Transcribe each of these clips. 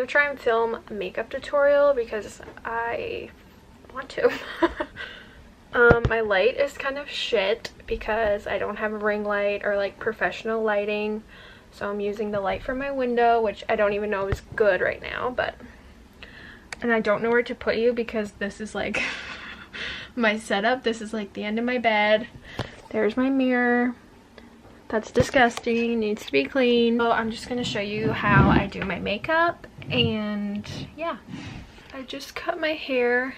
try and film a makeup tutorial because I want to. My light is kind of shit because I don't have a ring light or like professional lighting, so I'm using the light from my window, which I don't even know is good right now. And I don't know where to put you because this is like my setup. This is like the end of my bed. There's my mirror. That's disgusting, needs to be clean. So I'm just gonna show you how I do my makeup, and yeah. I just cut my hair.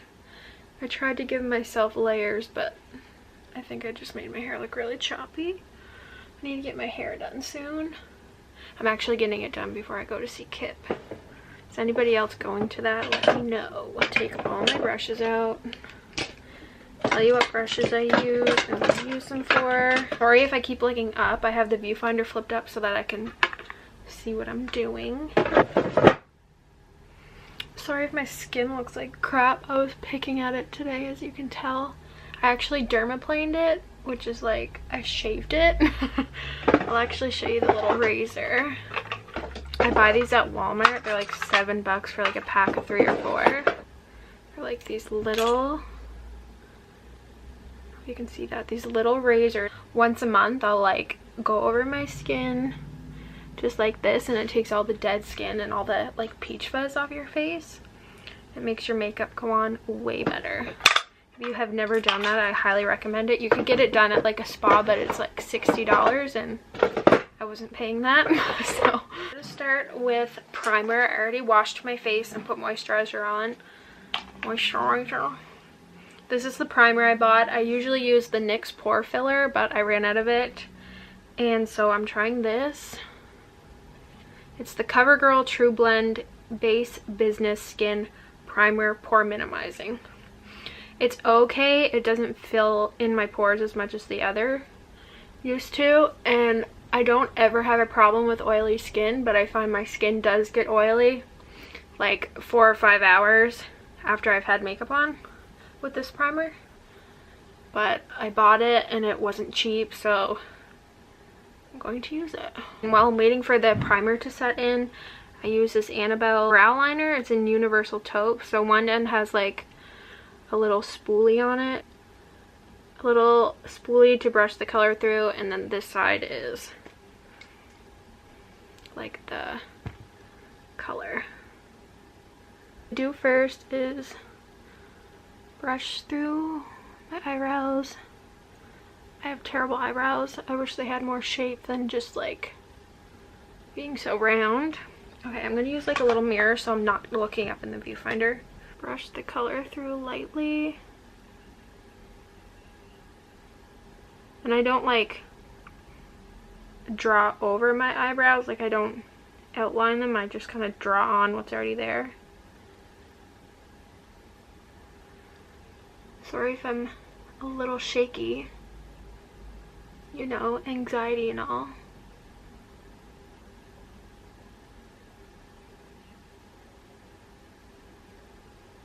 I tried to give myself layers, but I think I just made my hair look really choppy. I need to get my hair done soon. I'm actually getting it done before I go to see Kip. Is anybody else going to that? Let me know. I'll take all my brushes out. Tell you what brushes I use and what I use them for. Sorry if I keep looking up. I have the viewfinder flipped up so that I can see what I'm doing. Sorry if my skin looks like crap. I was picking at it today, as you can tell. I actually dermaplaned it, which is like I shaved it. I'll actually show you the little razor. I buy these at Walmart. They're like $7 for like a pack of 3 or 4. They're like these little, you can see that, these little razors. Once a month I'll like go over my skin just like this, and it takes all the dead skin and all the like peach fuzz off your face. It makes your makeup go on way better. If you have never done that, I highly recommend it. You could get it done at like a spa, but it's like $60, and I wasn't paying that. So I'm gonna start with primer. I already washed my face and put moisturizer on. Moisturizer. This is the primer I bought. I usually use the NYX pore filler, but I ran out of it, and so I'm trying this. It's the CoverGirl True Blend Base Business Skin Primer Pore Minimizing. It's okay. It doesn't fill in my pores as much as the other used to, and I don't ever have a problem with oily skin, but I find my skin does get oily like 4 or 5 hours after I've had makeup on with this primer. But I bought it and it wasn't cheap, so I'm going to use it. And while I'm waiting for the primer to set in, I use this Annabelle brow liner. It's in Universal Taupe, so one end has like a little spoolie on it, a little spoolie to brush the color through, and then this side is like the color. What I do first is brush through my eyebrows. I have terrible eyebrows. I wish they had more shape than just like being so round. Okay, I'm gonna use like a little mirror so I'm not looking up in the viewfinder. Brush the color through lightly. And I don't like draw over my eyebrows, like I don't outline them, I just kind of draw on what's already there. Sorry if I'm a little shaky. You know, anxiety and all.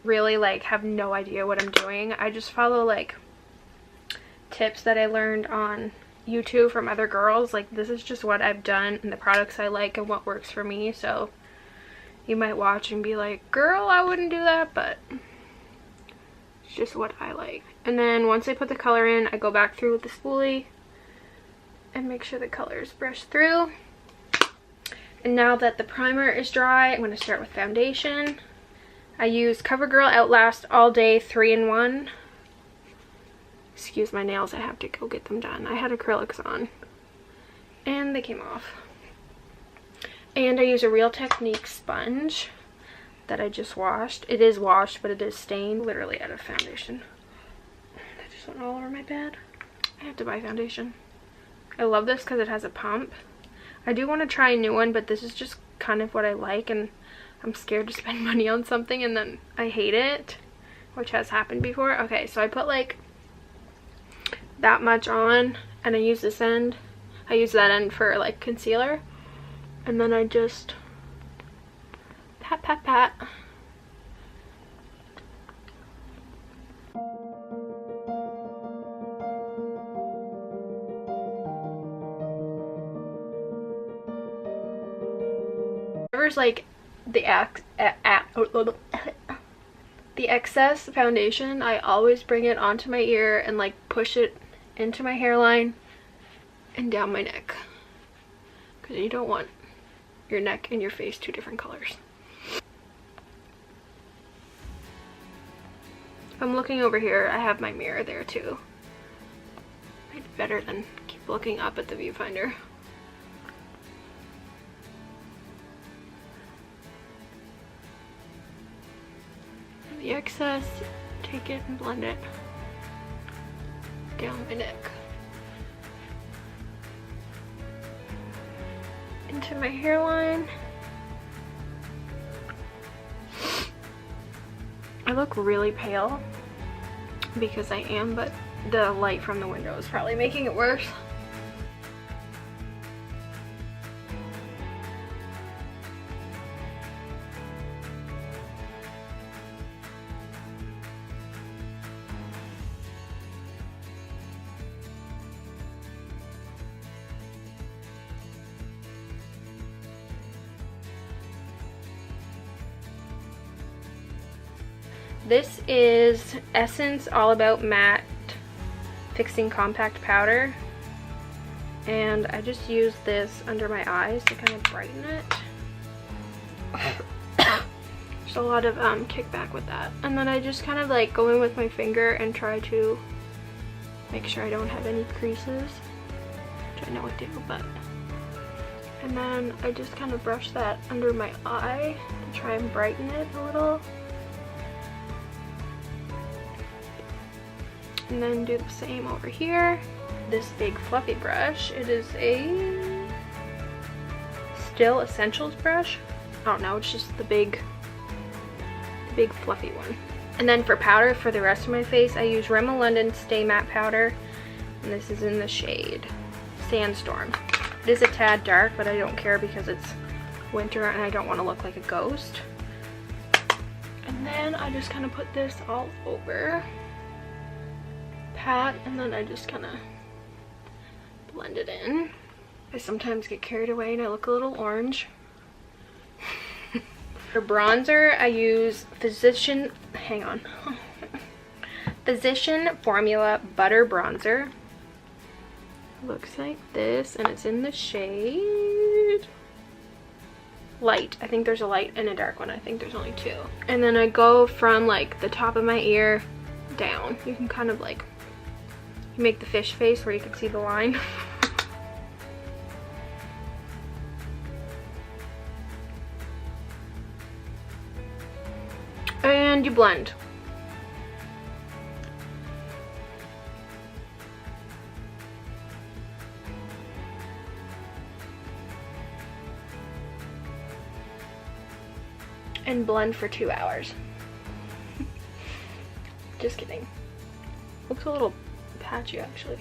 Really like have no idea what I'm doing. I just follow like tips that I learned on YouTube from other girls. Like this is just what I've done and the products I like and what works for me. So you might watch and be like, girl, I wouldn't do that, but it's just what I like. And then once I put the color in, I go back through with the spoolie and make sure the color is brushed through. And now that the primer is dry, I'm going to start with foundation. I use CoverGirl Outlast All Day 3-in-1. Excuse my nails, I have to go get them done. I had acrylics on and they came off. And I use a Real Technique sponge that I just washed. It is washed, but it is stained. Literally out of foundation. That just went all over my bed. I have to buy foundation. I love this because it has a pump. I do want to try a new one, but this is just kind of what I like, and I'm scared to spend money on something and then I hate it, which has happened before. Okay, so I put like that much on, and I use this end. I use that end for like concealer, and then I just pat, pat, pat. Whatever's like the excess foundation, I always bring it onto my ear and like push it into my hairline and down my neck, because you don't want your neck and your face two different colors. If I'm looking over here, I have my mirror there too. It's better than keep looking up at the viewfinder. The excess, take it and blend it down my neck into my hairline. I look really pale because I am, but the light from the window is probably making it worse. This is Essence All About Matte Fixing Compact Powder, and I just use this under my eyes to kind of brighten it. There's a lot of kickback with that. And then I just kind of like go in with my finger and try to make sure I don't have any creases, which I know I do, but. And then I just kind of brush that under my eye to try and brighten it a little. And then do the same over here. This big fluffy brush, it is a Still Essentials brush. I don't know, it's just the big fluffy one. And then for powder for the rest of my face, I use Rimmel London Stay Matte Powder, and this is in the shade Sandstorm. It is a tad dark, but I don't care because it's winter and I don't want to look like a ghost. And then I just kind of put this all over. Pat, and then I just kind of blend it in. I sometimes get carried away and I look a little orange. For bronzer, I use Physician Formula Butter Bronzer. Looks like this, and it's in the shade Light. I think there's a light and a dark one. I think there's only two. And then I go from like the top of my ear down. You can kind of like make the fish face where you can see the line. And you blend. And blend for 2 hours. Just kidding. Looks a little patchy actually.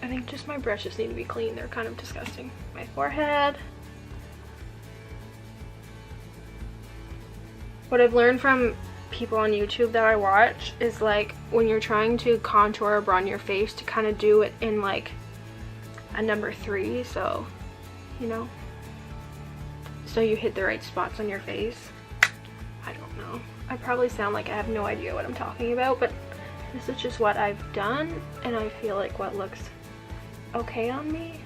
I think just my brushes need to be clean. They're kind of disgusting. My forehead. What I've learned from people on YouTube that I watch is like when you're trying to contour or broaden your face, to kind of do it in like a number 3, so you know, so you hit the right spots on your face. I don't know. I probably sound like I have no idea what I'm talking about, but this is just what I've done, and I feel like what looks okay on me.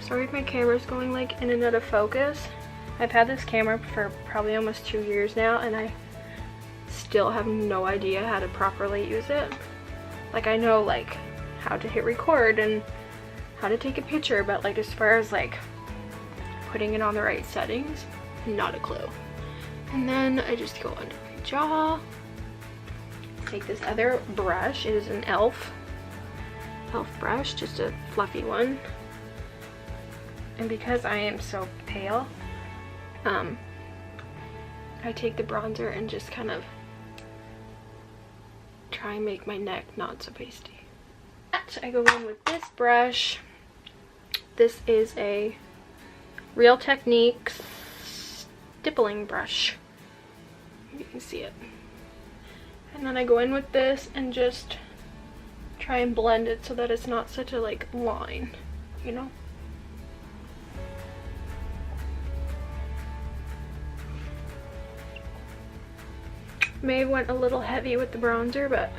Sorry if my camera's going like in and out of focus. I've had this camera for probably almost 2 years now, and I still have no idea how to properly use it. Like, I know like how to hit record and how to take a picture, but like as far as like putting it on the right settings, not a clue. And then I just go under my jaw. Take this other brush. It is an e.l.f. brush, just a fluffy one. And because I am so pale, I take the bronzer and just kind of try and make my neck not so pasty. I go in with this brush. This is a Real Techniques stippling brush. You can see it. And then I go in with this and just try and blend it so that it's not such a like line, you know? May have went a little heavy with the bronzer, but.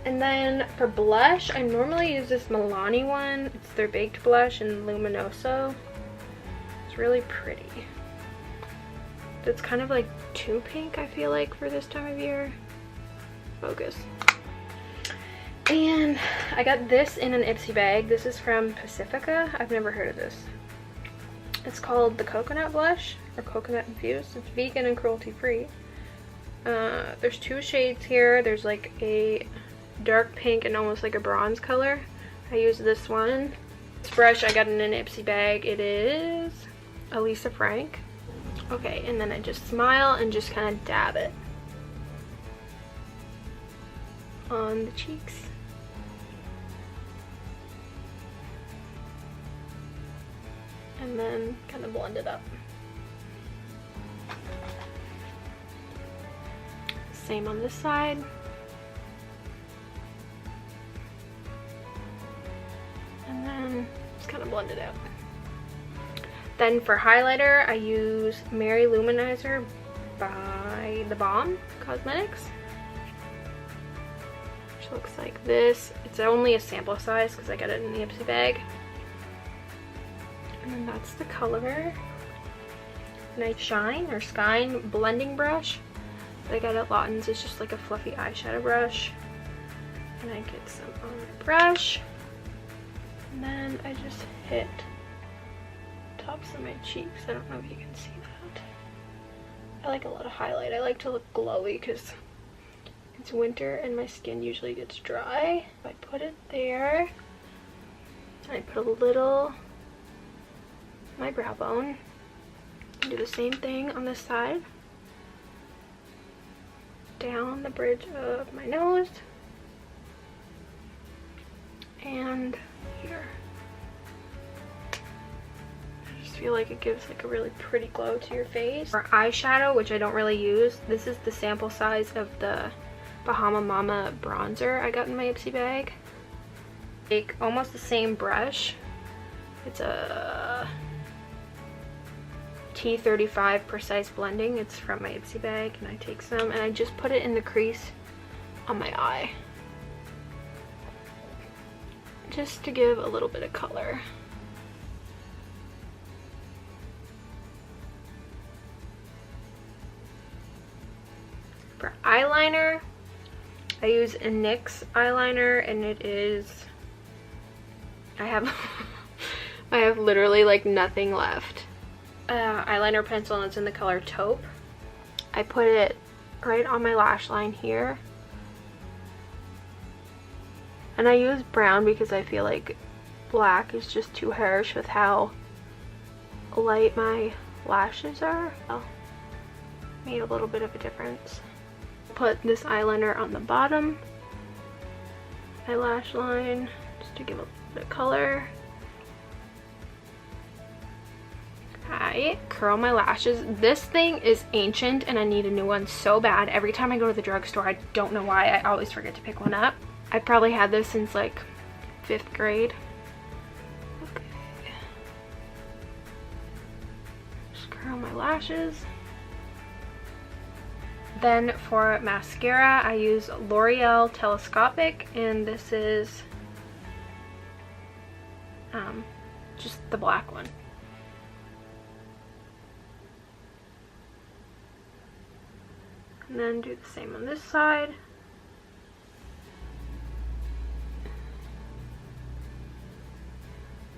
And then for blush, I normally use this Milani one. It's their baked blush in Luminoso. It's really pretty. It's kind of like too pink, I feel like, for this time of year. Focus. And I got this in an Ipsy bag. This is from Pacifica. I've never heard of this. It's called the Coconut Blush, or Coconut Infused. It's vegan and cruelty free. There's 2 shades here. There's like a dark pink and almost like a bronze color. I use this one. This brush I got in an Ipsy bag. It is a Lisa Frank. Okay, and then I just smile and just kind of dab it on the cheeks. And then kind of blend it up. Same on this side. And then just kind of blend it out. Then for highlighter, I use Mary Luminizer by The Balm Cosmetics. Which looks like this. It's only a sample size because I got it in the Ipsy bag. And then that's the color. Nice Shine or Skine blending brush that I got at Lawton's. It's just like a fluffy eyeshadow brush. And I get some on my brush. And then I just hit tops of my cheeks. I don't know if you can see that. I like a lot of highlight. I like to look glowy because it's winter and my skin usually gets dry. I put it there. And I put a little my brow bone. Do the same thing on this side. Down the bridge of my nose. And here. I just feel like it gives like a really pretty glow to your face. For eyeshadow, which I don't really use, this is the sample size of the Bahama Mama bronzer I got in my Ipsy bag. Take almost the same brush. It's a T35 Precise Blending. It's from my Ipsy bag, and I take some and I just put it in the crease on my eye. Just to give a little bit of color. For eyeliner, I use a NYX eyeliner, and it is, I have literally like nothing left. Eyeliner pencil, and it's in the color Taupe. I put it right on my lash line here. And I use brown because I feel like black is just too harsh with how light my lashes are. Oh, made a little bit of a difference. Put this eyeliner on the bottom, my lash line, just to give a bit of color. I curl my lashes. This thing is ancient and I need a new one so bad. Every time I go to the drugstore, I don't know why, I always forget to pick one up. I probably had this since like 5th grade. Okay. Just curl my lashes. Then for mascara, I use L'Oreal Telescopic, and this is just the black one. And then do the same on this side.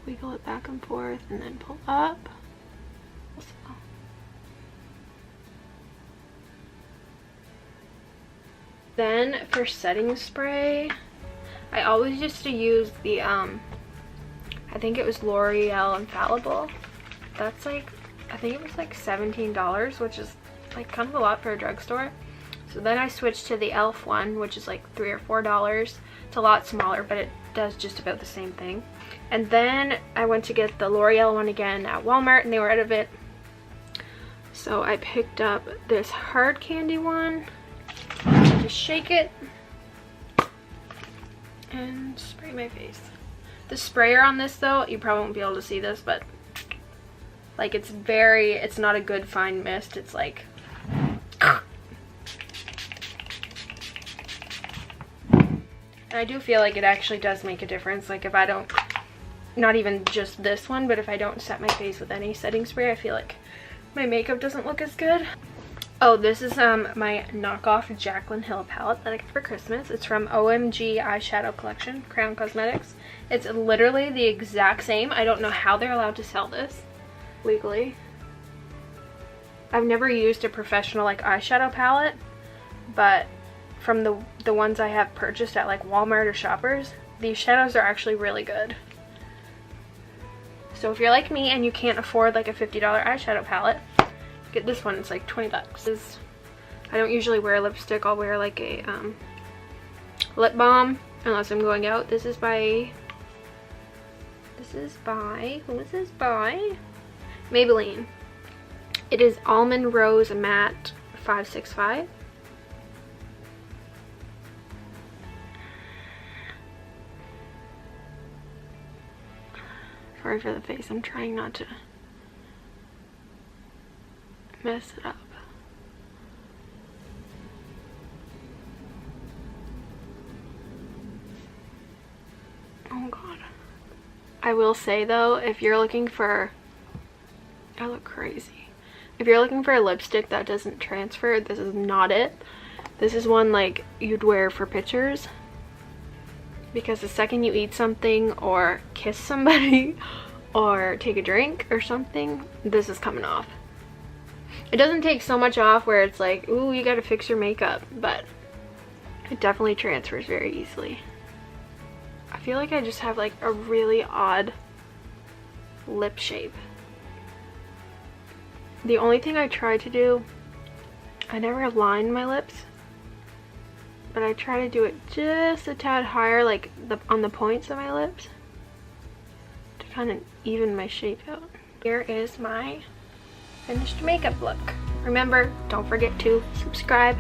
Wiggle it back and forth and then pull up. Then for setting spray, I always used to use the I think it was L'Oreal Infallible. That's like, I think it was like $17, which is like kind of a lot for a drugstore. So then I switched to the e.l.f. one, which is like $3 or $4. It's a lot smaller, but it does just about the same thing. And then I went to get the L'Oreal one again at Walmart, and they were out of it. So I picked up this hard candy one. Just shake it and spray my face. The sprayer on this though, you probably won't be able to see this, but like it's not a good fine mist. It's like And I do feel like it actually does make a difference. Like if I don't, not even just this one, but if I don't set my face with any setting spray, I feel like my makeup doesn't look as good. Oh, this is my knockoff Jaclyn Hill palette that I got for Christmas. It's from OMG Eyeshadow Collection, Crown Cosmetics. It's literally the exact same. I don't know how they're allowed to sell this legally. I've never used a professional like eyeshadow palette, but from the ones I have purchased at like Walmart or Shoppers, these shadows are actually really good. So if you're like me and you can't afford like a $50 eyeshadow palette, get this one. It's like 20 bucks. I don't usually wear lipstick. I'll wear like a lip balm unless I'm going out. This is by who is this by? Maybelline. It is Almond Rose Matte 565. Sorry for the face. I'm trying not to mess it up. Oh god. I will say though, if you're looking for, I look crazy. If you're looking for a lipstick that doesn't transfer, this is not it. This is one like you'd wear for pictures, because the second you eat something or kiss somebody or take a drink or something, this is coming off. It doesn't take so much off where it's like, ooh, you gotta fix your makeup, but it definitely transfers very easily. I feel like I just have like a really odd lip shape. The only thing I try to do, I never line my lips, but I try to do it just a tad higher, like on the points of my lips, to kind of even my shape out. Here is my finished makeup look. Remember, don't forget to subscribe,